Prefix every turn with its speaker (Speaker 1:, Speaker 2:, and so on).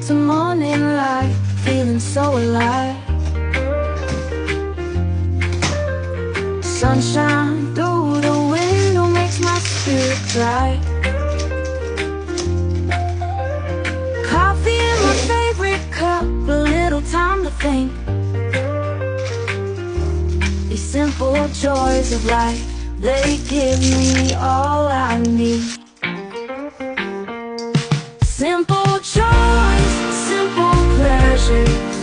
Speaker 1: to morning light, feeling so alive. Sunshine through the window makes my spirit bright. Coffee in my favorite cup, a little time to think. These simple joys of life, they give me all I need. Simple joys, simple pleasures,